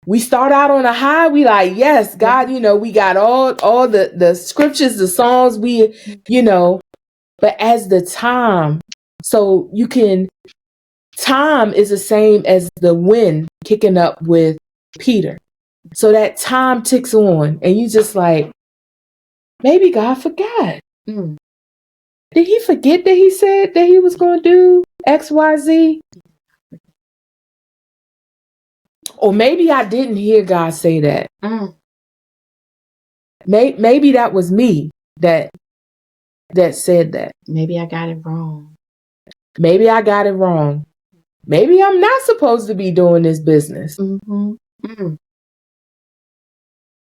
We start out on a high. We like, yes, God, we got all the scriptures, the songs, but as the time, time is the same as the wind kicking up with Peter. So that time ticks on and you just like, maybe God forgot. Did he forget that he said that he was going to do XYZ? Or maybe I didn't hear God say that. Maybe that was me that said that. Maybe I got it wrong. Maybe I got it wrong. Maybe I'm not supposed to be doing this business.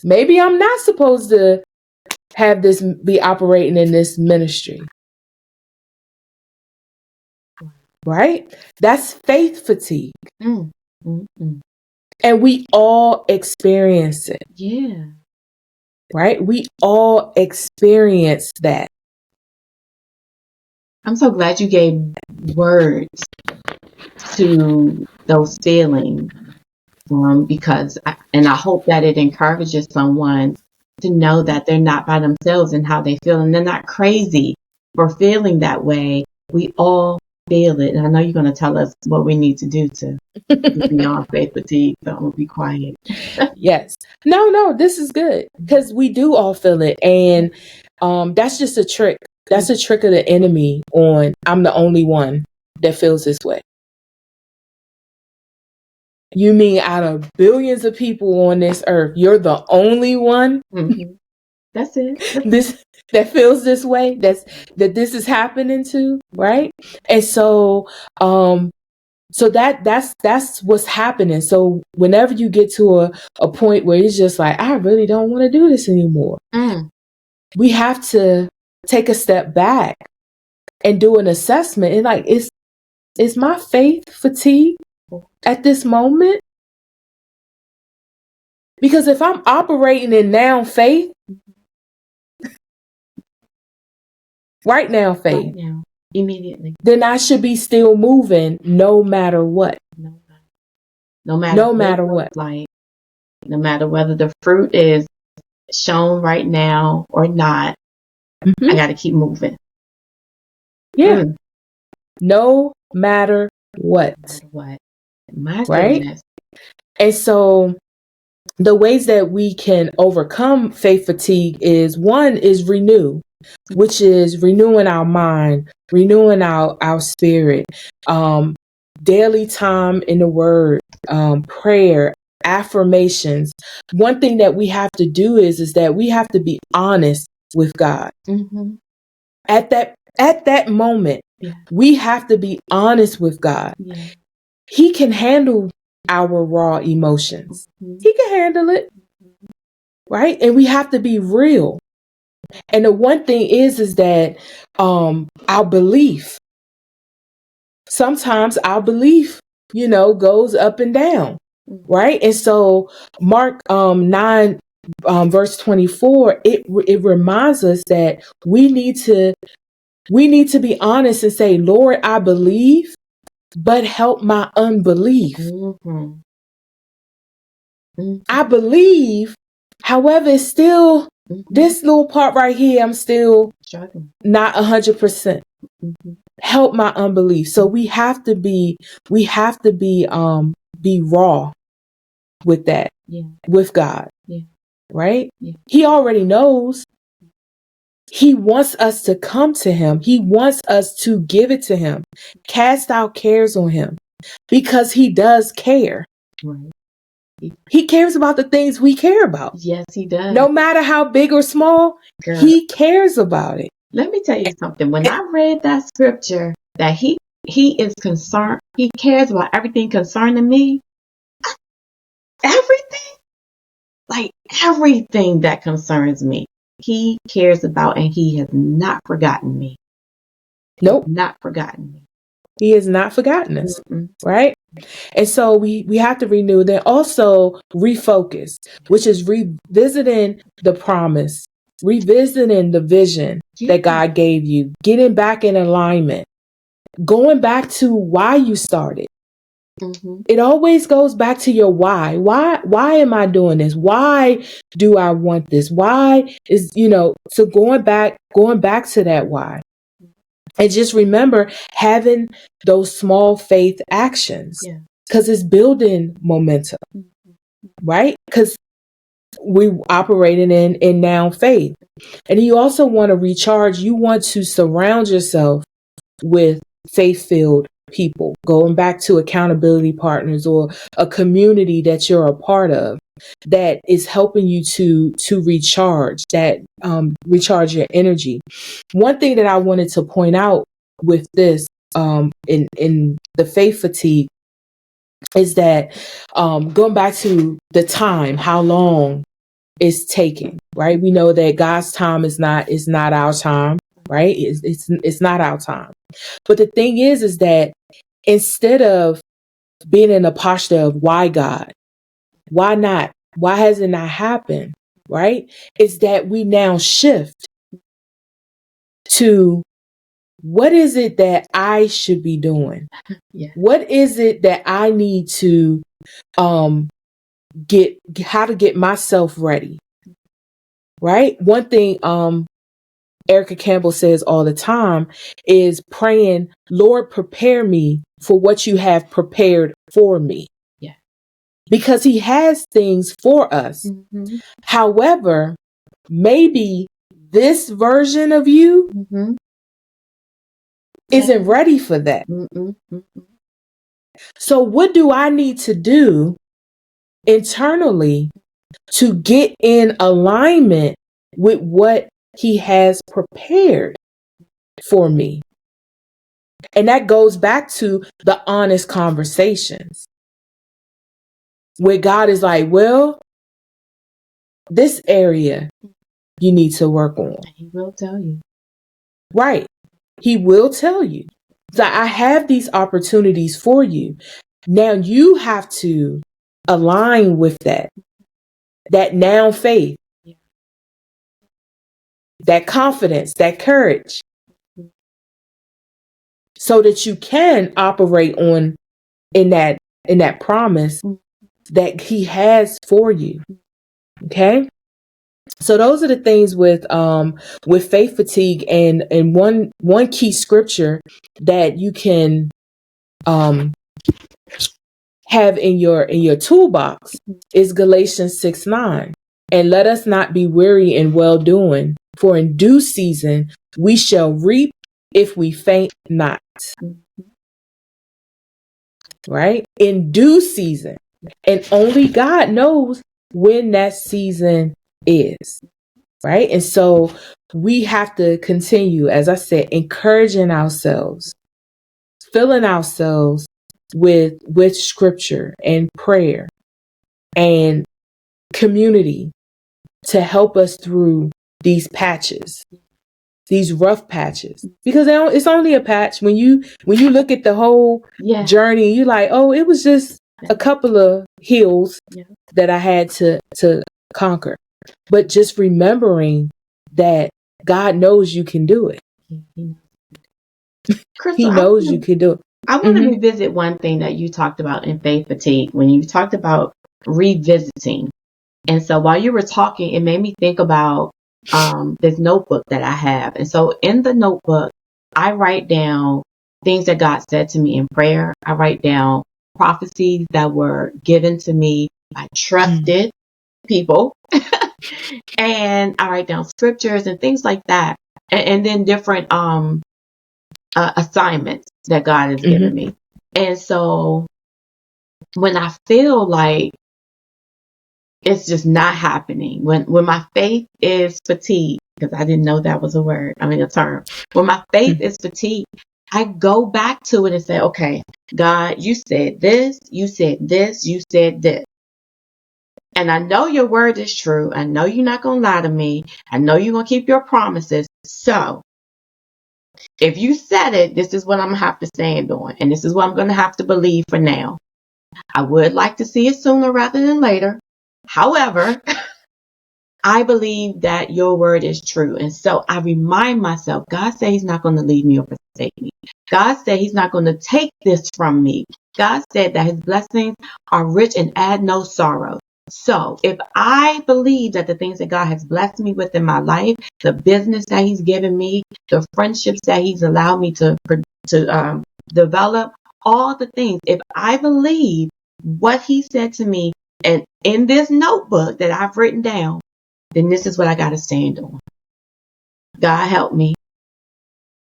Maybe I'm not supposed to have this be operating in this ministry. Right? That's faith fatigue. And we all experience it. Yeah. Right? We all experience that. I'm so glad you gave words to those feelings, because I hope that it encourages someone to know that they're not by themselves in how they feel, and they're not crazy for feeling that way. We all feel it. And I know you're going to tell us what we need to do to get beyond faith fatigue, so I'm going to be quiet. Yes. No, this is good, because we do all feel it. And that's just a trick. That's a trick of the enemy on I'm the only one that feels this way. You mean out of billions of people on this earth, you're the only one? That's it. That feels this way, that this is happening to, right? And so that's what's happening. So whenever you get to a point where it's just like, I really don't want to do this anymore, we have to take a step back and do an assessment. And like, is my faith fatigue at this moment? Because if I'm operating in now faith, right now faith, immediately, then I should be still moving no matter what. No matter what. Like, no matter whether the fruit is shown right now or not, I got to keep moving. Yeah. No matter what. My right? goodness. And so the ways that we can overcome faith fatigue is, one is renew, which is renewing our mind, renewing our spirit, daily time in the word, prayer, affirmations. One thing that we have to do is that we have to be honest with God. At that moment, we have to be honest with God. He can handle our raw emotions. He can handle it. Right? And we have to be real. And the one thing is that our belief, sometimes our belief, goes up and down. Right? And so Mark 9 verse 24, it reminds us that we need to be honest and say, Lord, I believe, but help my unbelief. I believe, however, it's still this little part right here, I'm still not 100%. Help my unbelief. So we have to be raw with that, with God, right? He already knows. He wants us to come to him. He wants us to give it to him, cast our cares on him, because he does care. Right. He cares about the things we care about. Yes, he does. No matter how big or small, he cares about it. Let me tell you something. When I read that scripture, that he is concerned, he cares about everything concerning me. Everything. Like everything that concerns me, he cares about, and he has not forgotten me. Nope. Not forgotten me. He has not forgotten us. Right? And so we have to renew. Then also refocus, which is revisiting the promise, revisiting the vision that God gave you, getting back in alignment, going back to why you started. It always goes back to your why. Why am I doing this? Why do I want this? Why is, so going back to that why. And just remember having those small faith actions, because it's building momentum, right? Because we operating in now faith. And you also want to recharge. You want to surround yourself with faith-filled people, going back to accountability partners or a community that you're a part of that is helping you to recharge, that recharge your energy. One thing that I wanted to point out with this in the faith fatigue is that going back to the time, how long it's taking, right? We know that God's time is not our time, right? It's not our time. But the thing is that instead of being in a posture of why God, why not, why has it not happened, right? It's that we now shift to what is it that I should be doing? Yeah. What is it that I need to get, how to get myself ready, right? One thing Erica Campbell says all the time is praying, Lord, prepare me for what you have prepared for me. Yeah. Because he has things for us. Mm-hmm. However, maybe this version of you isn't ready for that. So what do I need to do internally to get in alignment with what he has prepared for me? And that goes back to the honest conversations where God is like, well, this area you need to work on. He will tell you. Right. He will tell you. So I have these opportunities for you. Now you have to align with that now faith, that confidence, that courage, so that you can operate in that promise that he has for you. Okay. So those are the things with faith fatigue, and one key scripture that you can have in your toolbox is Galatians 6:9. And let us not be weary in well doing, for in due season we shall reap if we faint not. Right? In due season. And only God knows when that season is. Right? And so we have to continue, as I said, encouraging ourselves, filling ourselves with scripture and prayer and community to help us through these patches, these rough patches, because it's only a patch. When you look at the whole journey, you're like, oh, it was just a couple of hills that I had to conquer. But just remembering that God knows you can do it. Crystal, he knows you can do it. I want to revisit one thing that you talked about in faith fatigue, when you talked about revisiting. And so while you were talking, it made me think about this notebook that I have. And so in the notebook, I write down things that God said to me in prayer. I write down prophecies that were given to me by trusted people. And I write down scriptures and things like that. And then different assignments that God has given me. And so when I feel like it's just not happening, when my faith is fatigued, because I didn't know that was a term. When my faith is fatigued, I go back to it and say, okay, God, you said this, you said this, you said this. And I know your word is true. I know you're not going to lie to me. I know you're going to keep your promises. So if you said it, this is what I'm going to have to stand on. And this is what I'm going to have to believe for now. I would like to see it sooner rather than later. However, I believe that your word is true. And so I remind myself, God said he's not going to leave me or forsake me. God said he's not going to take this from me. God said that his blessings are rich and add no sorrow. So if I believe that the things that God has blessed me with in my life, the business that he's given me, the friendships that he's allowed me to develop, all the things, if I believe what he said to me And in this notebook that I've written down, then this is what I got to stand on. God, help me.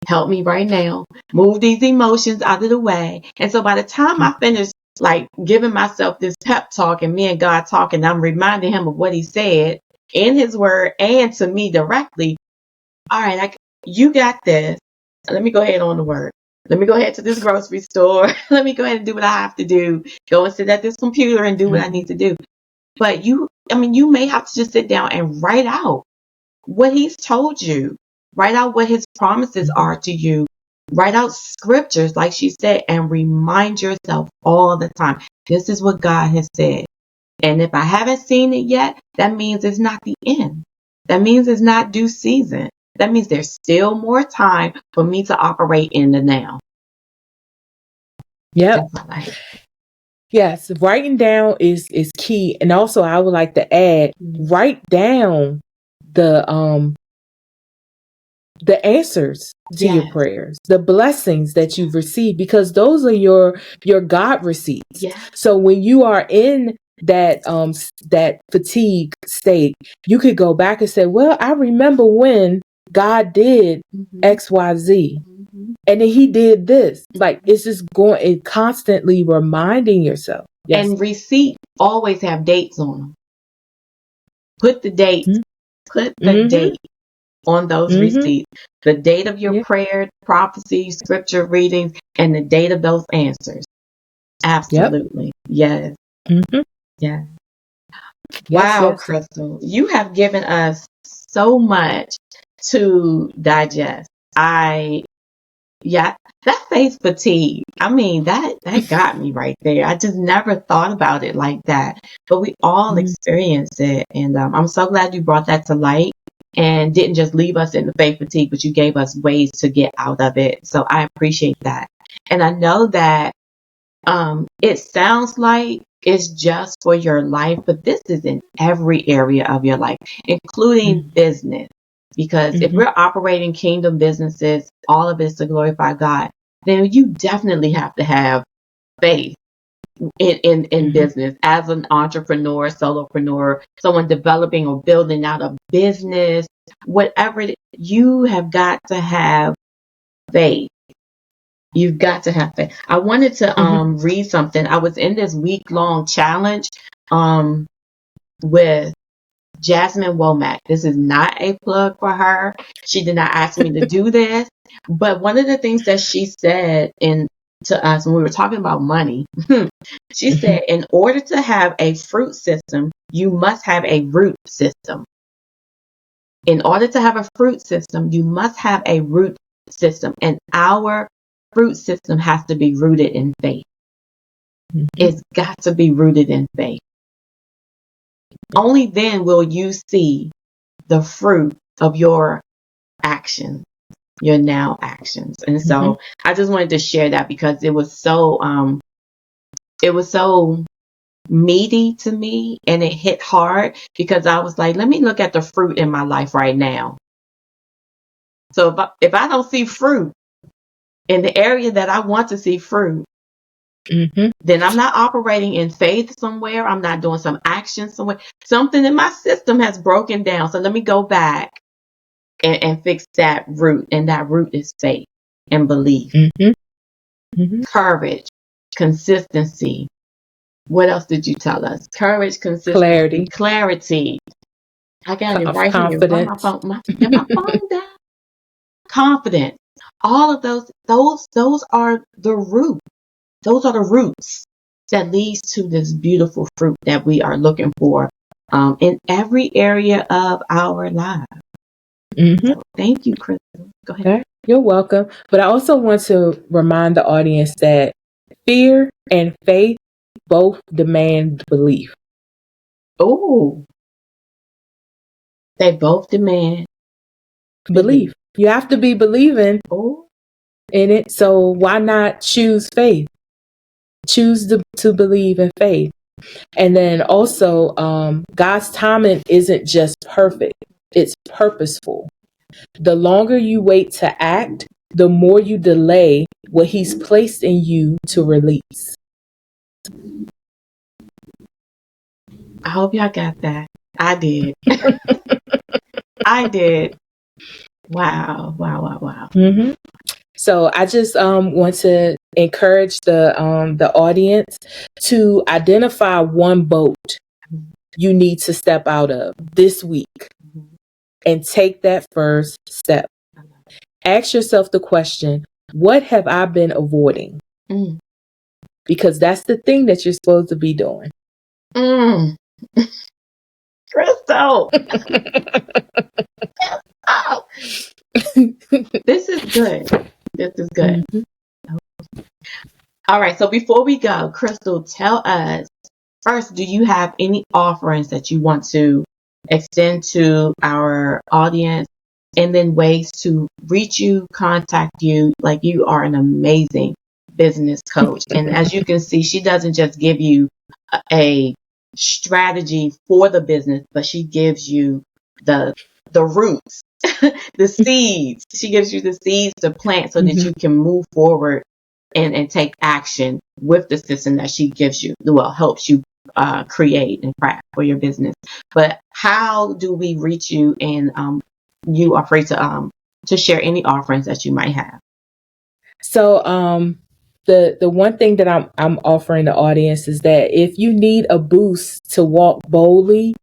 Help me right now. Move these emotions out of the way. And so by the time I finish like giving myself this pep talk and me and God talking, I'm reminding him of what he said in his word and to me directly. All right, you got this. Let me go ahead on to work. Let me go ahead to this grocery store. Let me go ahead and do what I have to do. Go and sit at this computer and do what I need to do. But you may have to just sit down and write out what he's told you. Write out what his promises are to you. Write out scriptures, like she said, and remind yourself all the time. This is what God has said. And if I haven't seen it yet, that means it's not the end. That means it's not due season. That means there's still more time for me to operate in the now. Yep. Yes, writing down is key. And also I would like to add, write down the answers to your prayers, the blessings that you've received, because those are your God receipts. So when you are in that that fatigue state, you could go back and say, well, I remember when God did XYZ. And then he did this. Like, it's just going and constantly reminding yourself. Yes. And receipts always have dates on them. Put the date. Put the date on those receipts. The date of your prayer, prophecy, scripture readings, and the date of those answers. Absolutely. Yes. Yeah. Wow, yes. Crystal, you have given us so much to digest. That faith fatigue. I mean, that got me right there. I just never thought about it like that. But we all experience it. And I'm so glad you brought that to light and didn't just leave us in the faith fatigue, but you gave us ways to get out of it. So I appreciate that. And I know that it sounds like it's just for your life, but this is in every area of your life, including business. Because if we're operating kingdom businesses, all of it is to glorify God, then you definitely have to have faith in business as an entrepreneur, solopreneur, someone developing or building out a business, whatever you have got to have faith. You've got to have faith. I wanted to read something. I was in this week-long challenge with Jasmine Womack. This is not a plug for her. She did not ask me to do this. But one of the things that she said to us when we were talking about money, she said, in order to have a fruit system, you must have a root system. In order to have a fruit system, you must have a root system. And our fruit system has to be rooted in faith. It's got to be rooted in faith. Only then will you see the fruit of your actions, your now actions. And so I just wanted to share that because it was so meaty to me, and it hit hard because I was like, let me look at the fruit in my life right now. So if I don't see fruit in the area that I want to see fruit, then I'm not operating in faith somewhere. I'm not doing some action somewhere. Something in my system has broken down. So let me go back and fix that root. And that root is faith and belief. Courage, consistency. What else did you tell us? Courage, consistency, clarity. I got it right here. Write my phone. Get my phone down. Confidence. All of those are the root. Those are the roots that leads to this beautiful fruit that we are looking for in every area of our lives. So thank you, Crystal. Go ahead. Okay. You're welcome. But I also want to remind the audience that fear and faith both demand belief. Oh, they both demand belief. You have to be believing in it. So why not choose faith? Choose to believe in faith. And then also, God's timing isn't just perfect. It's purposeful. The longer you wait to act, the more you delay what he's placed in you to release. I hope y'all got that. I did. I did. Wow. Mm-hmm. So I just want to encourage the audience to identify one boat you need to step out of this week and take that first step. Ask yourself the question, what have I been avoiding? Because that's the thing that you're supposed to be doing. Crystal. Oh. This is good. Mm-hmm. All right. So before we go, Crystal, tell us first, do you have any offerings that you want to extend to our audience, and then ways to reach you, contact you? Like, you are an amazing business coach. And as you can see, she doesn't just give you a strategy for the business, but she gives you the roots, the seeds. She gives you the seeds to plant so that you can move forward and take action with the system that she gives you. Well, helps you create and craft for your business. But how do we reach you? And you are free to share any offerings that you might have. So the one thing that I'm offering the audience is that if you need a boost to walk boldly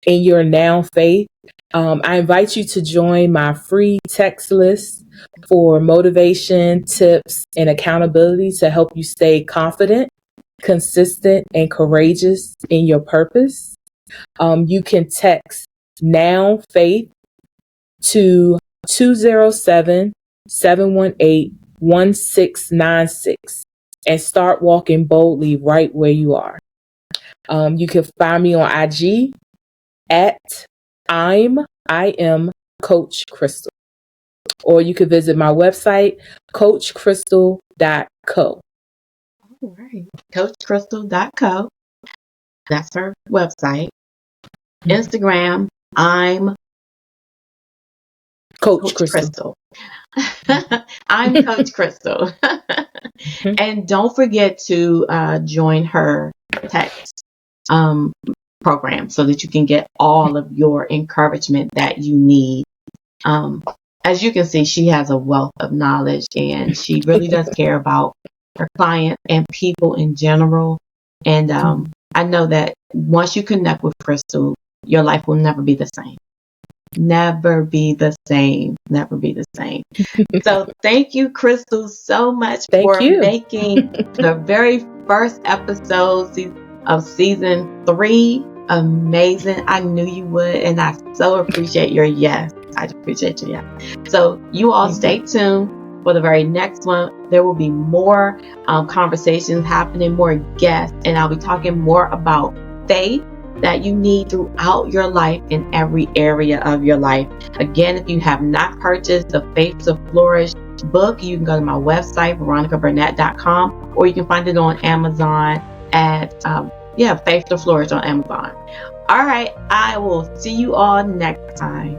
in your now faith, I invite you to join my free text list for motivation, tips, and accountability to help you stay confident, consistent, and courageous in your purpose. You can text now faith to 207-718-1696 and start walking boldly right where you are. You can find me on IG at I am Coach Crystal, or you can visit my website, coachcrystal.co. All right, coachcrystal.co. That's her website. Instagram, I'm Coach Crystal. I'm Coach Crystal. And don't forget to join her text program so that you can get all of your encouragement that you need. As you can see, she has a wealth of knowledge, and she really does care about her clients and people in general. And I know that once you connect with Crystal, your life will never be the same. Never be the same. Never be the same. So thank you, Crystal, so much for making the very first episode of season 3 amazing. I knew you would, and I so appreciate your yes. I appreciate your yes. So you all stay tuned for the very next one. There will be more conversations happening, more guests, and I'll be talking more about faith that you need throughout your life, in every area of your life. Again, if you have not purchased the Faith to Flourish book, you can go to my website, veronicaburnett.com, or you can find it on Amazon at Faith to Flourish on Amazon. All right, I will see you all next time.